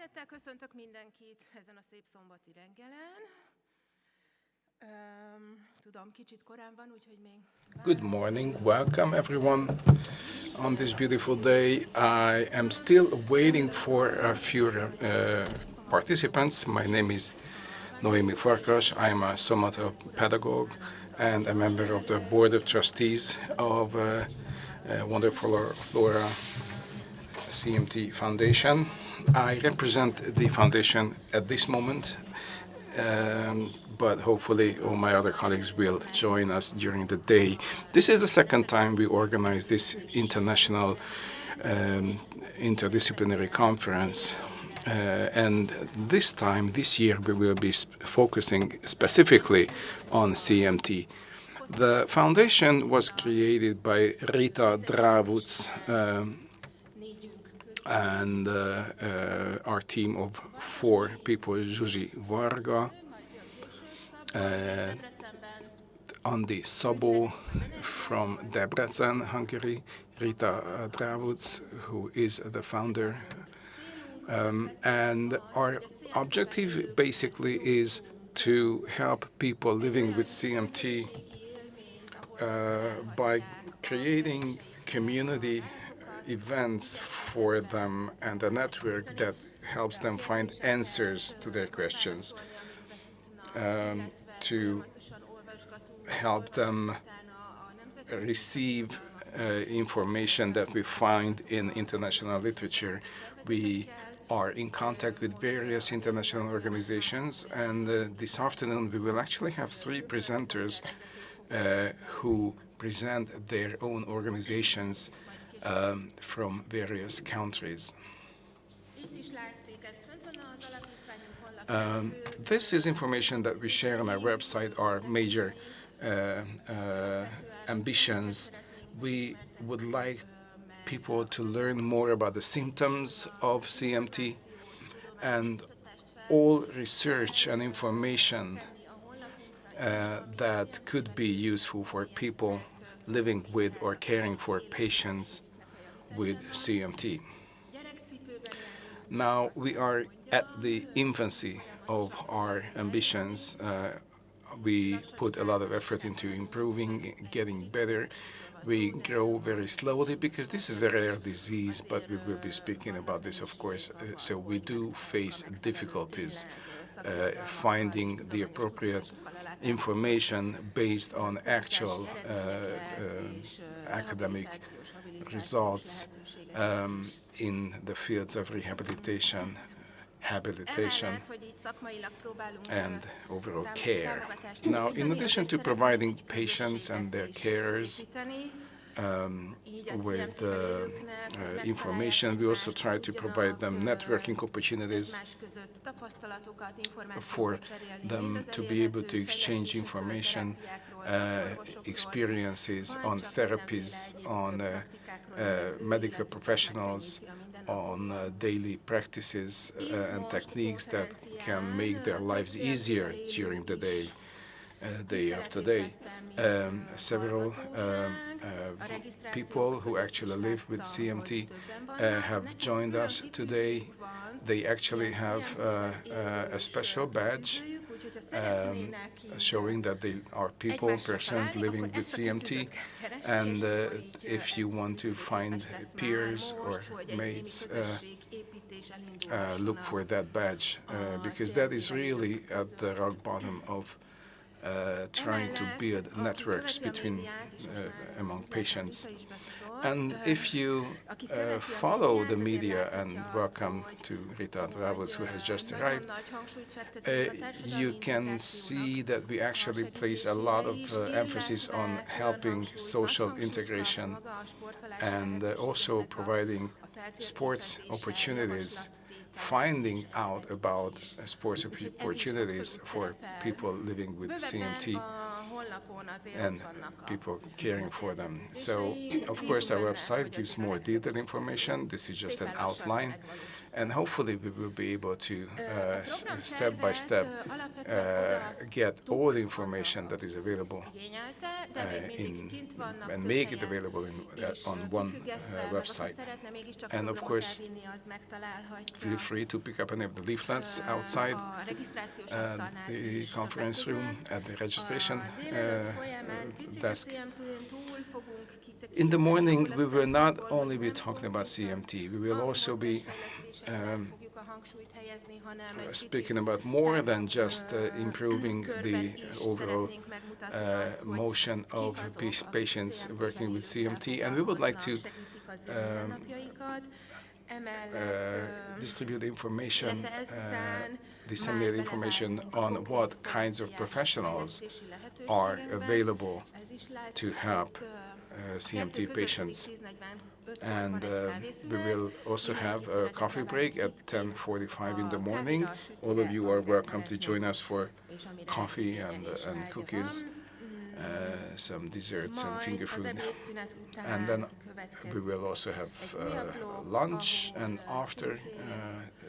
Szeretettel köszöntök mindenkit ezen a szép szombati reggelen. Tudom, kicsit korán van, úgyhogy még... Good morning, welcome everyone. On this beautiful day, I am still waiting for a few participants. My name is Noemi Farkas. I am a somatopedagogue and a member of the Board of Trustees of Wonderful Flora CMT Foundation. I represent the foundation at this moment, but hopefully all my other colleagues will join us during the day. This is the second time we organize this international interdisciplinary conference. And this year, we will be focusing specifically on CMT. The foundation was created by Rita Dravuts and our team of 4 people, Zsuzsi Varga, Andi Szabó from Debrecen, Hungary, Rita Dravuts, who is the founder. And our objective basically is to help people living with CMT by creating community events for them and a network that helps them find answers to their questions, to help them receive information that we find in international literature. We are in contact with various international organizations, and this afternoon we will actually have 3 presenters who present their own organizations from various countries. This is information that we share on our website, our major ambitions. We would like people to learn more about the symptoms of CMT, and all research and information that could be useful for people living with or caring for patients with CMT. Now, we are at the infancy of our ambitions. We put a lot of effort into improving, getting better. We grow very slowly because this is a rare disease, but we will be speaking about this, of course. So we do face difficulties finding the appropriate information based on actual academic results in the fields of rehabilitation, habilitation, and overall care. Now, in addition to providing patients and their carers with information, we also try to provide them networking opportunities for them to be able to exchange information, experiences on therapies, on medical professionals, on daily practices and techniques that can make their lives easier during the day, day after day. Several people who actually live with CMT have joined us today. They actually have a special badge showing that they are persons living with CMT. And if you want to find peers or mates, look for that badge, because that is really at the rock bottom of trying to build networks among patients. And if you follow the media, and welcome to Rita Dravuts, who has just arrived, you can see that we actually place a lot of emphasis on helping social integration and also providing sports opportunities, finding out about sports opportunities for people living with CMT and people caring for them. So, of course, our website gives more detailed information. This is just an outline. And hopefully we will be able to step by step get all the information that is available and make it available on one website. And of course, feel free to pick up any of the leaflets outside the conference room at the registration desk. In the morning, we will not only be talking about CMT, we will also be speaking about more than just improving the overall motion of patients working with CMT, and we would like to distribute information, disseminate information on what kinds of professionals are available to help CMT patients. And we will also have a coffee break at 10:45 in the morning. All of you are welcome to join us for coffee and cookies, some desserts and finger food. And then we will also have lunch, and after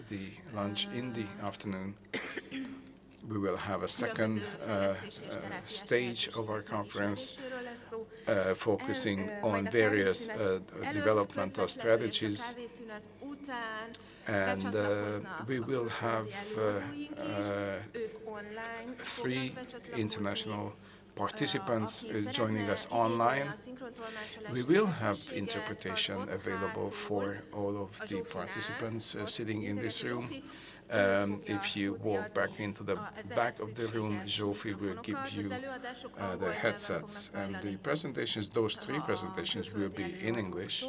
the lunch in the afternoon, we will have a second stage of our conference focusing on various developmental strategies, and we will have 3 international participants joining us online. We will have interpretation available for all of the participants sitting in this room. If you walk back into the back of the room, Zsófi will give you the headsets, and the presentations, those 3 presentations will be in English,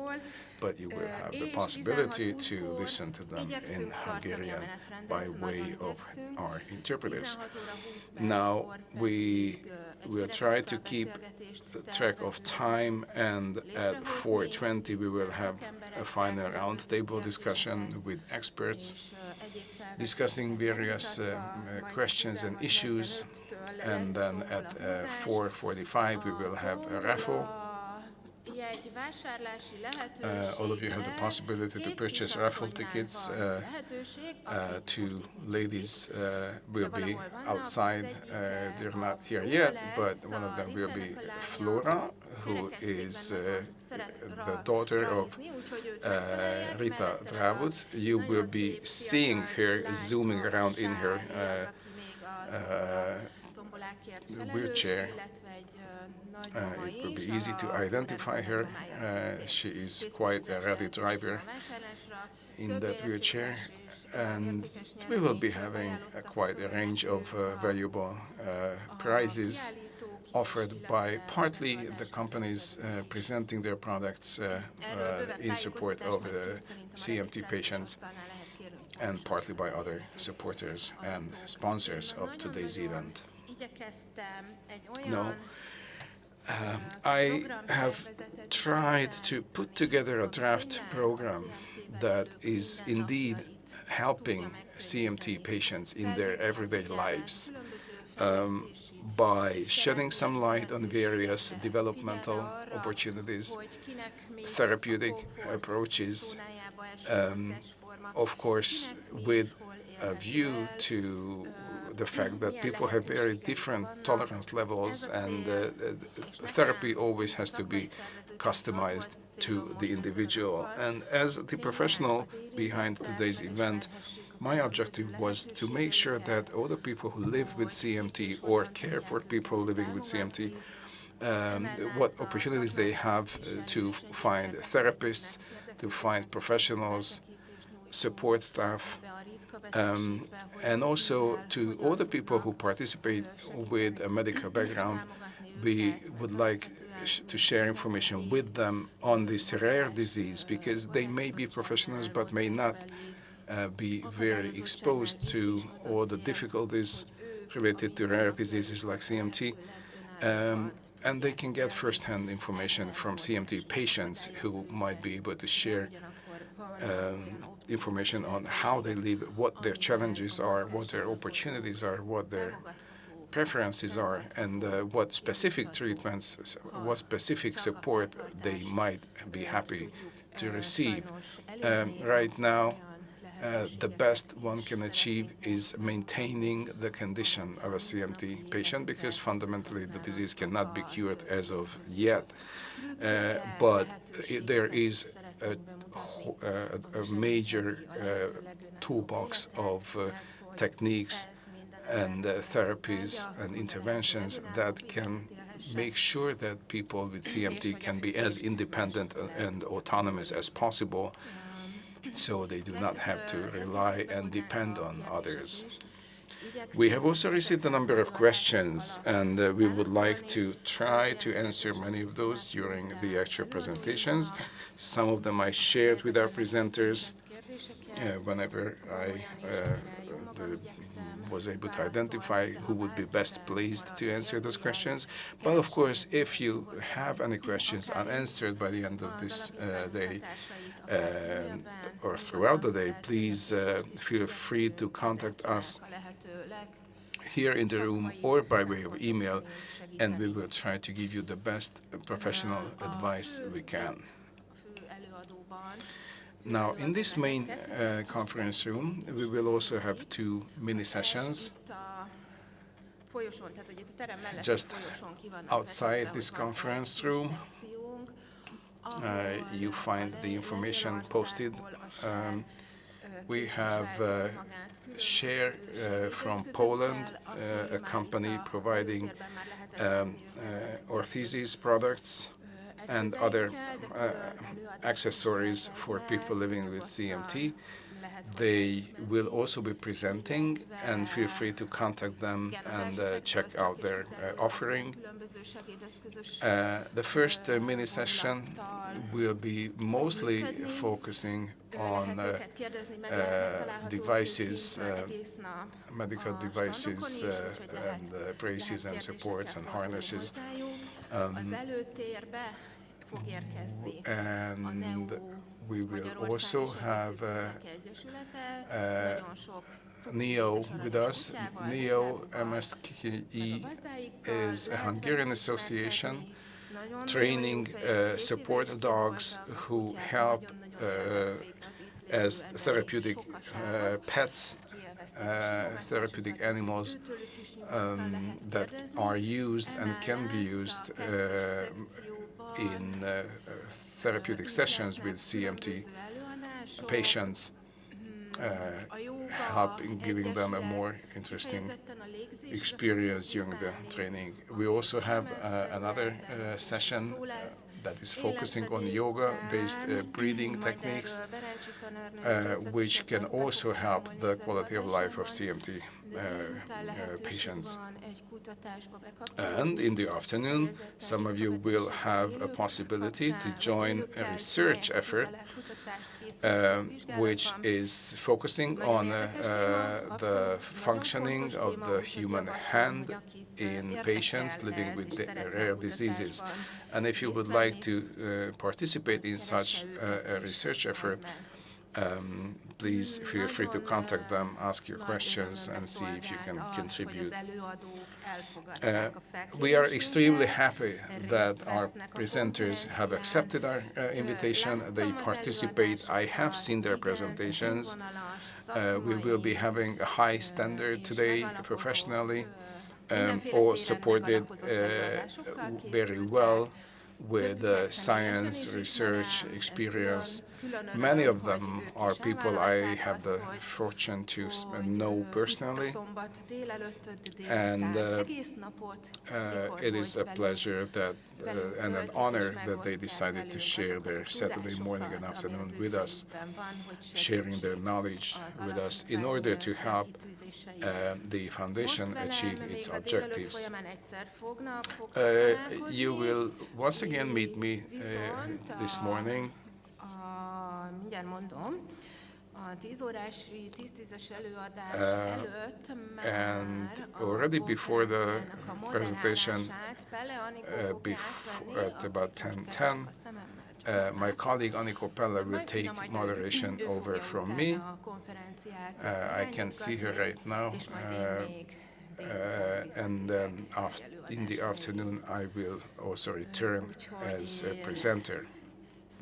but you will have the possibility to listen to them in Hungarian by way of our interpreters. Now, we will try to keep track of time, and at 4:20 we will have a final roundtable discussion with experts discussing various questions and issues, and then at 4:45 we will have a raffle. All of you have the possibility to purchase raffle tickets. 2 ladies will be outside. They're not here yet, but one of them will be Flora, who is the daughter of Rita Dravud. You will be seeing her zooming around in her wheelchair. It will be easy to identify her. She is quite a rally driver in that wheelchair, and we will be having quite a range of valuable prizes offered by partly the companies presenting their products in support of CMT patients, and partly by other supporters and sponsors of today's event. Now, I have tried to put together a draft program that is indeed helping CMT patients in their everyday lives by shedding some light on various developmental opportunities, therapeutic approaches, of course, with a view to the fact that people have very different tolerance levels, and therapy always has to be customized to the individual. And as the professional behind today's event, my objective was to make sure that all the people who live with CMT or care for people living with CMT, what opportunities they have to find therapists, to find professionals, support staff, and also to all the people who participate with a medical background. We would like to share information with them on this rare disease, because they may be professionals but may not be very exposed to all the difficulties related to rare diseases like CMT. And they can get first-hand information from CMT patients who might be able to share information on how they live, what their challenges are, what their opportunities are, what their preferences are, and what specific treatments, what specific support they might be happy to receive. Right now, the best one can achieve is maintaining the condition of a CMT patient, because fundamentally the disease cannot be cured as of yet. But there is a major toolbox of techniques and therapies and interventions that can make sure that people with CMT can be as independent and autonomous as possible, so they do not have to rely and depend on others. We have also received a number of questions, and we would like to try to answer many of those during the actual presentations. Some of them I shared with our presenters whenever I was able to identify who would be best pleased to answer those questions. But of course, if you have any questions unanswered by the end of this day or throughout the day, please feel free to contact us here in the room or by way of email, and we will try to give you the best professional advice we can. Now, in this main conference room, we will also have two mini sessions. Just outside this conference room, you find the information posted. We have Share from Poland, a company providing orthesis products and other accessories for people living with CMT. They will also be presenting, and feel free to contact them and check out their offering. The first mini session will be mostly focusing on devices, medical devices, and braces and supports and harnesses. And we will also have NEO with us. NEO MSKE is a Hungarian association training support dogs who help as therapeutic pets, therapeutic animals that are used and can be used in therapeutic sessions with CMT patients, helping giving them a more interesting experience during the training. We also have another session that is focusing on yoga-based breathing techniques, which can also help the quality of life of CMT patients. And in the afternoon, some of you will have a possibility to join a research effort which is focusing on the functioning of the human hand in patients living with rare diseases. And if you would like to participate in such a research effort, please feel free to contact them, ask your questions, and see if you can contribute. We are extremely happy that our presenters have accepted our invitation. They participate. I have seen their presentations. We will be having a high standard today professionally, all supported very well with science, research, experience. Many of them are people I have the fortune to know personally, and it is a pleasure that and an honor that they decided to share their Saturday morning and afternoon with us, sharing their knowledge with us in order to help the foundation achieve its objectives. You will once again meet me this morning. And already before the presentation, at about 10:10, my colleague Aniko Pella will take moderation over from me. I can see her right now. And then in the afternoon, I will also return as a presenter.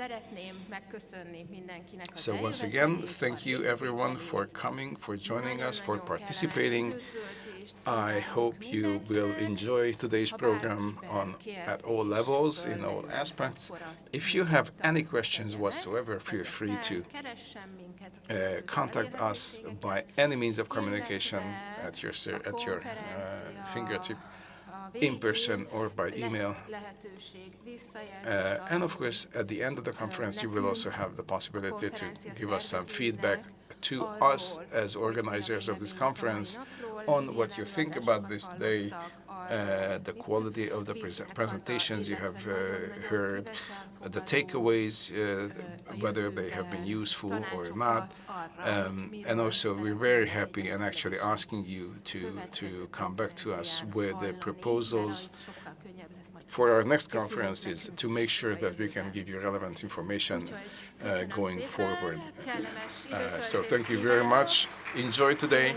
Szeretném megköszönni mindenkinek az So once eljövetelét, again, thank you everyone for coming, for joining us, for participating. I hope you will enjoy today's program at all levels, in all aspects. If you have any questions whatsoever, feel free to contact us by any means of communication at your fingertip, in person or by email. And of course, at the end of the conference, you will also have the possibility to give us some feedback to us as organizers of this conference on what you think about this day, the quality of the presentations you have heard, the takeaways, whether they have been useful or not. And also, we're very happy and actually asking you to come back to us with the proposals for our next conferences to make sure that we can give you relevant information going forward. So thank you very much. Enjoy today.